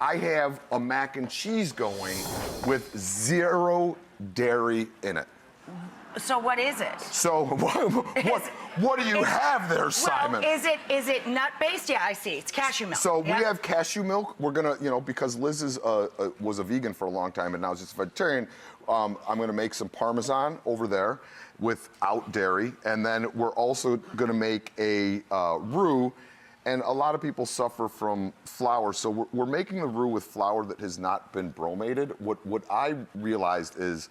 I have a mac and cheese going with 0 dairy in it. So what is it? So what do you have there, Simon? Well, is it nut-based? Yeah, I see. It's cashew milk. So we have cashew milk. We're gonna, because Liz was a vegan for a long time and now is just a vegetarian, I'm gonna make some Parmesan over there without dairy. And then we're also gonna make a roux. And a lot of people suffer from flour, so we're making the roux with flour that has not been bromated. What I realized is,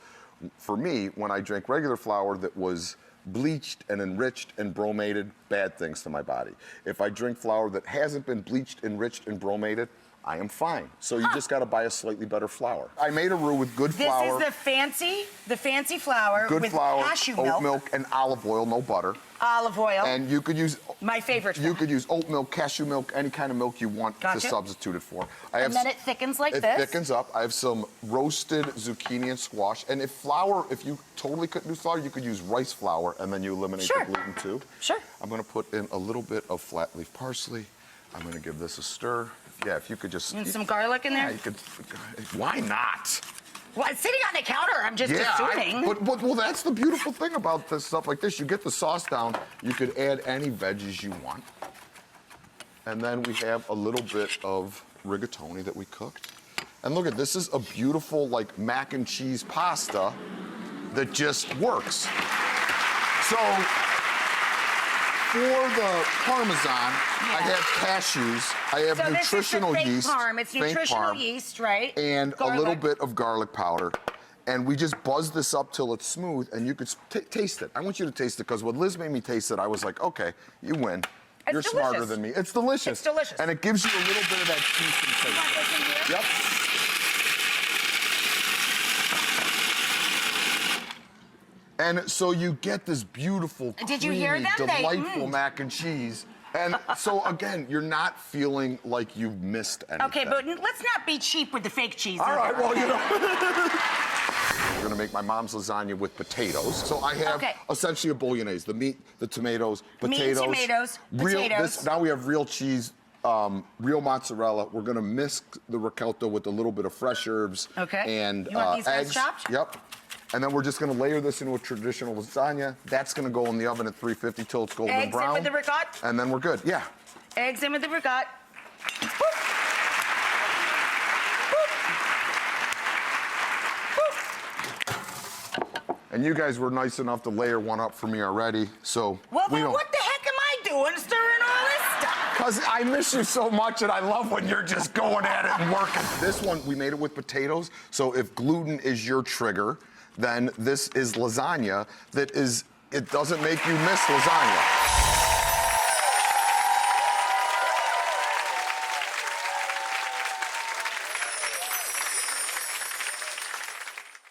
for me, when I drank regular flour that was bleached and enriched and bromated, bad things to my body. If I drink flour that hasn't been bleached, enriched, and bromated, I am fine. So you just gotta buy a slightly better flour. I made a roux with good flour. This is the fancy flour good with flour, cashew oat milk, and olive oil, no butter. Olive oil. And you could use my favorite. You could use oat milk, cashew milk, any kind of milk you want to substitute it for. And then it thickens like this. It thickens up. I have some roasted zucchini and squash. And if you totally couldn't do flour, you could use rice flour, and then you eliminate the gluten too. Sure. I'm gonna put in a little bit of flat leaf parsley. I'm gonna give this a stir. Yeah, if you could just... And some garlic in there? Yeah, you could. Why not? Well, it's sitting on the counter. I'm just assuming. Well, that's the beautiful thing about this stuff like this. You get the sauce down. You could add any veggies you want. And then we have a little bit of rigatoni that we cooked. And look at this. Is a beautiful, like, mac and cheese pasta that just works. So... for the Parmesan, I have cashews, I have nutritional yeast. It's nutritional yeast, right? And a little bit of garlic powder. And we just buzz this up till it's smooth, and you could taste it. I want you to taste it, because when Liz made me taste it, I was like, okay, you win. You're smarter than me. It's delicious. It's delicious. And it gives you a little bit of that cheese sensation. You want this in here? Yep. And so you get this beautiful, creamy, delightful mac and cheese. And so, again, you're not feeling like you've missed anything. Okay, but let's not be cheap with the fake cheese. All right, well, We're gonna make my mom's lasagna with potatoes. So I have essentially a bolognese, the meat, the tomatoes, potatoes. Meat, tomatoes, potatoes. Now we have real cheese, real mozzarella. We're gonna mix the ricotta with a little bit of fresh herbs. Okay. And you want these eggs. chopped? Yep. And then we're just gonna layer this into a traditional lasagna. That's gonna go in the oven at 350 till it's golden brown. Eggs in with the ricotta? And then we're good, yeah. Eggs in with the ricotta. And you guys were nice enough to layer one up for me already, so well, then what the heck am I doing stirring all this stuff? Because I miss you so much, and I love when you're just going at it and working. This one, we made it with potatoes, so if gluten is your trigger, then this is lasagna that is, it doesn't make you miss lasagna.